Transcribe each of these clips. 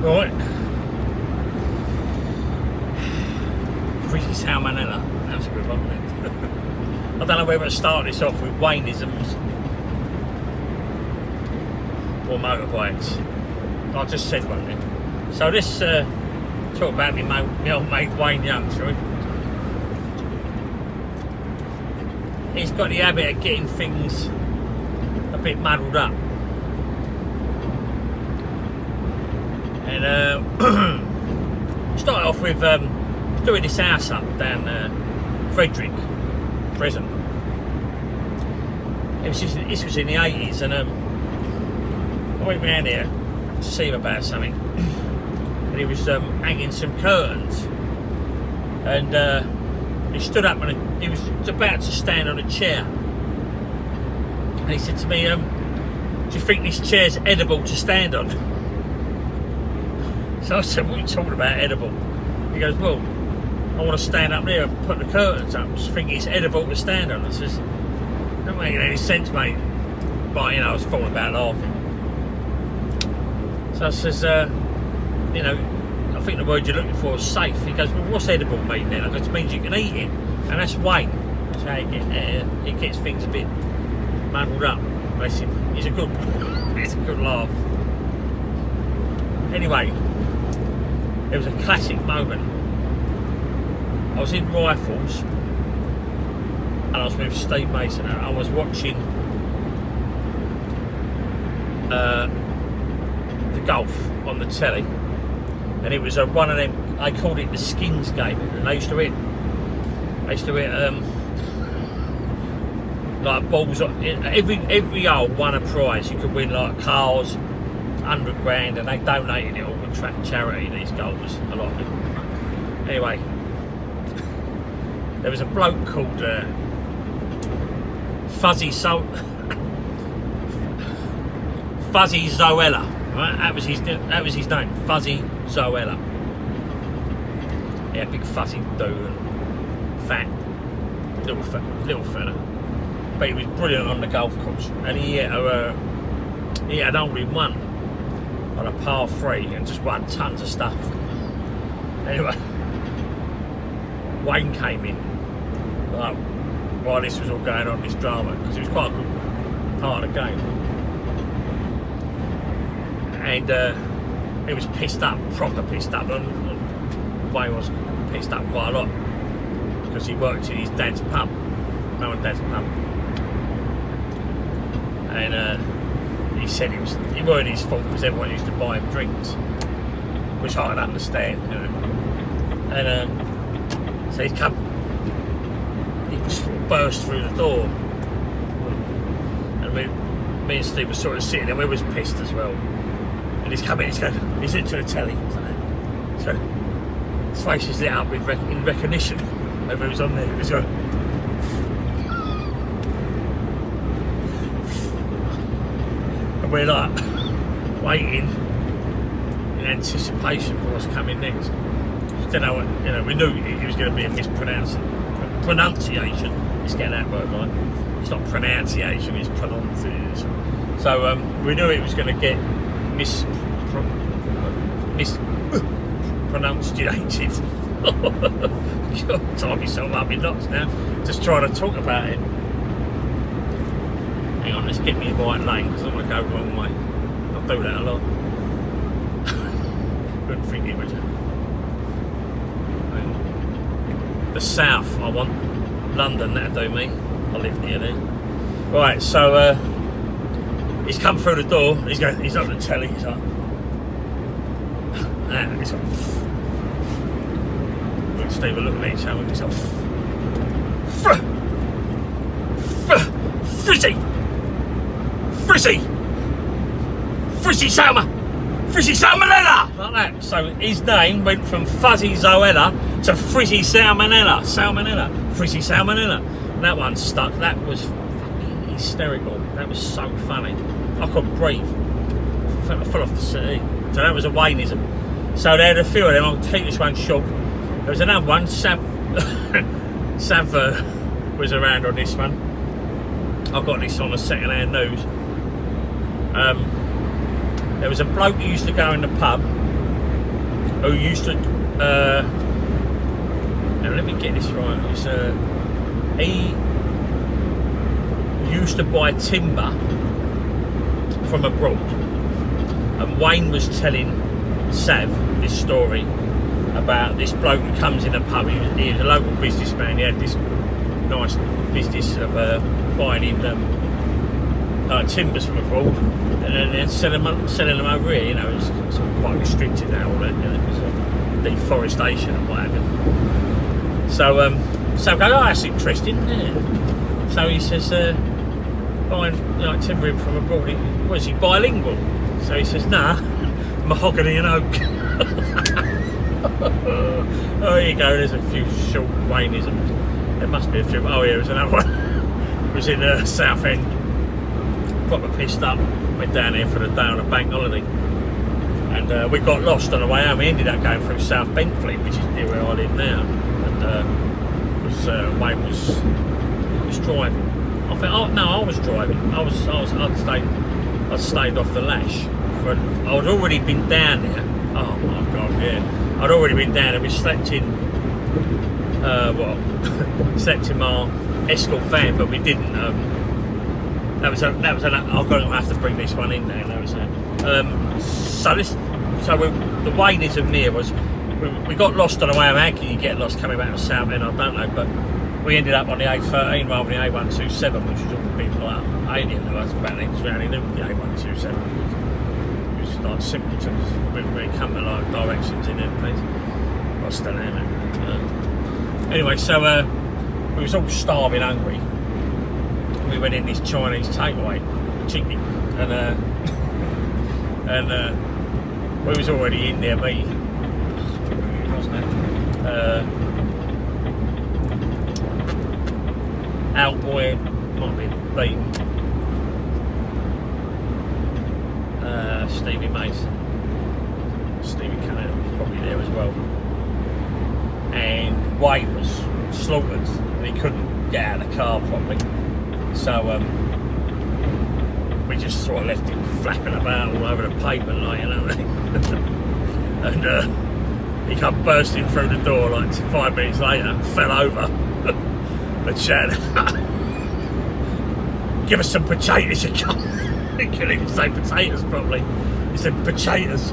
Right. Frizzy salmonella. That's a good one, isn't it? I don't know whether to start this off with Waynisms or motorbikes. I just said one then. So this talk about my old mate Wayne Young, shall we? He's got the habit of getting things a bit muddled up. And started off with doing this house up down Frederick prison. This was in the 80s, and I went round here to see him about something, and he was hanging some curtains, and he stood up and he was about to stand on a chair, and he said to me, do you think this chair's edible to stand on? So I said, what are you talking about, edible? He goes, well, I want to stand up there and put the curtains up. I just think it's edible to stand on. I says, don't make any sense, mate. But, you know, I was falling about laughing. So I says, you know, I think the word you're looking for is safe. He goes, well, what's edible mean then? I goes, it means you can eat it. And that's Wayne. That's how he gets things a bit muddled up. Bless him. He's a good laugh. Anyway, it was a classic moment. I was in Rifles and I was with Steve Mason, and I was watching the golf on the telly, and it was one of them, I called it the skins game, and they used to hit like balls. Every hole won a prize. You could win like cars, 100 grand, and they donated it all to charity, these goals, a lot of it. Anyway, there was a bloke called Fuzzy Zoella, right? That was his name, Fuzzy Zoella. Yeah, big fuzzy dude and fat, little fella. But he was brilliant on the golf course, and he had only one on a par 3 and just won tons of stuff. Anyway, Wayne came in while this was all going on, this drama, because it was quite a good part of the game. And he was pissed up, proper pissed up, and Wayne was pissed up quite a lot because he worked in his dad's pub, my and dad's pub. And he said it weren't his fault because everyone used to buy him drinks, which I can understand, you know. And so he just burst through the door, and me and Steve were sort of sitting there. We was pissed as well. And he's come in, he's into the telly, so his face is lit up in recognition of who's on there. He was going, and we're like waiting in anticipation for what's coming next. Don't know what, you know, we knew it was going to be a pronunciation. It's getting that word right. It's not pronunciation, it's pronunciation. So we knew it was going to get mispronunciated. God, time myself up in knots now, just trying to talk about it. Hang on, let's get me in the right lane because I'm going to go the wrong way. I'll do that a lot. Couldn't think it, would you? The south, I want. London, that'll do me. I live near there. Right, so he's come through the door. He's on the telly. He's like, he's like, Steve will look at each other. He's like, Frizzy Salmonella! Like that. So his name went from Fuzzy Zoella to Frizzy Salmonella. Frizzy Salmonella. And that one stuck. That was fucking hysterical. That was so funny. I couldn't breathe. I fell off the seat. So that was a Waynism. So they had a few of them. I'll take this one short. There was another one. Sav was around on this one. I got this on the second-hand news. There was a bloke who used to go in the pub who used to. Now let me get this right. He used to buy timber from abroad, and Wayne was telling Sav this story about this bloke who comes in a pub. He was a local businessman. He had this nice business of buying in timbers from abroad and then selling them over here. You know, it's quite restricted now. All that, you know, it's deforestation and whatever. So Sav goes, oh, that's interesting. Yeah. So he says, buying timber in from abroad. Was he bilingual? So he says, nah, mahogany and oak. Oh, here you go. There's a few short Waynisms. There must be a few. Oh, yeah, there's another one. It was in Southend. Proper pissed up. Went down here for the day on a bank holiday, and we got lost on the way home. We ended up going through South Benfleet, which is near where I live now. And Wayne was driving. I thought, oh no, I was driving. I'd stayed off the lash. I'd already been down there. Oh my god, yeah. I'd already been down there. We slept in slept in my Escort van, but we didn't. That was an. I'll have to bring this one in there. That was the Waynism there was. We got lost on the way home. How can you get lost coming back to South End? I don't know, but we ended up on the A13 rather than the A127, which was all a bit like alien to us back then, because we only knew the A127. It was like simpletons. We come to like directions in them place. I still am. Anyway, so we was all starving, hungry. We went in this Chinese takeaway, chicken, and we was already in there. Me, wasn't it? Outboy, might be Bean, Stevie Mason, Stevie Kane was probably there as well, and Wayne was slaughtered and he couldn't get out of the car properly, so we just sort of left him flapping about all over the pavement, like, you know. And he come bursting through the door like 5 minutes later, fell over. The chat. Give us some potatoes, you can't. He couldn't even say potatoes properly. He said potatoes.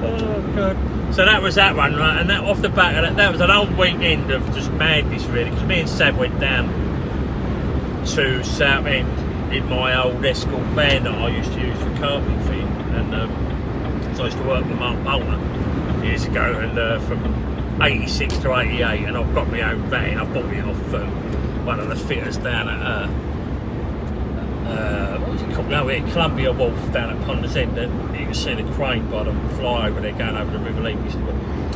Oh god. So that was that one, right? And that off the back of that was an old weekend of just madness, really. Because me and Sav went down to Southend in my old Escort van that I used to use for carpet fitting, and so I used to work with Mark Bolter years ago, and from 86 to 88, and I've got my own van. I bought it off one of the fitters down at what was it called? No, here, Columbia Wharf down at Ponders End. And you can see the crane by the flyover there going over the River Lee.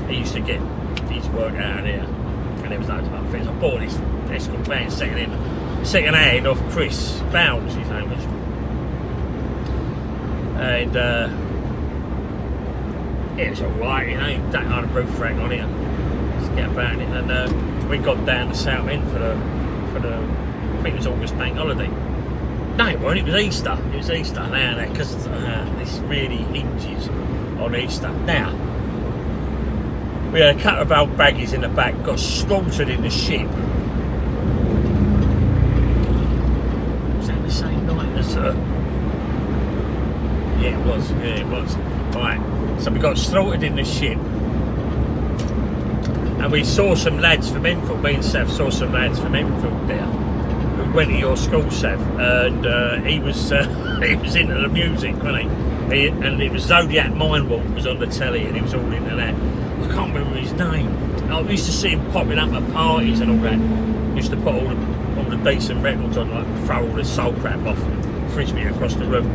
He used to get his work out of there, and there was loads of other things. I bought this Escort van second hand off Chris Bowles, his name was, and it was alright, you know. You don't have a roof rack on it. Let's get about it, and we got down to South End for the I think it was August bank holiday. No, it wasn't. It was Easter. It was Easter now, because this really hinges on Easter. Now, we had a couple of old baggies in the back, got slaughtered in the ship. Was that the same night as yeah, it was. Yeah, it was. Right. So we got slaughtered in the ship. And we saw some lads from Enfield. Me and Sav saw some lads from Enfield there, who went to your school, Sav, and he was into the music, wasn't he? And it was Zodiac Mindwalk was on the telly, and he was all into that. I can't remember his name. I used to see him popping up at parties and all that. Used to put all the decent records on, like throw all the soul crap off and frisbee across the room,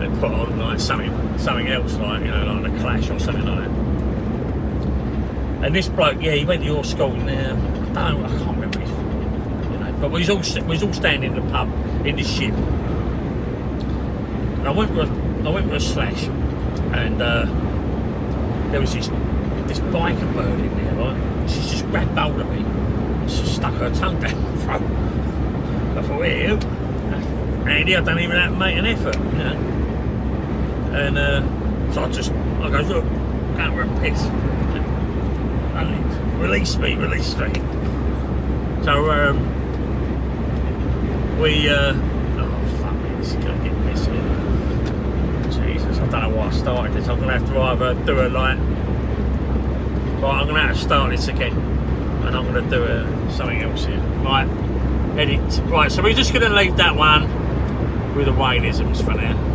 and put on like something else, like, you know, like The Clash or something like that. And this bloke, yeah, he went to your school now. I can't remember his, you know, but we was all standing in the pub in the ship. And I went for a slash, and there was this biker bird in there, right? She just grabbed hold of me, and she stuck her tongue down my throat. I thought, hey, Andy, I don't even have to make an effort, you know. And So I go, look, go for a piss. And release me. So we oh fuck me, this is gonna get messy. Jesus, I don't know why I started this. I'm gonna have to either do a like, right, I'm gonna have to start this again, and I'm gonna do something else here. Right, edit. Right, so we're just gonna leave that one with the Waynisms for now.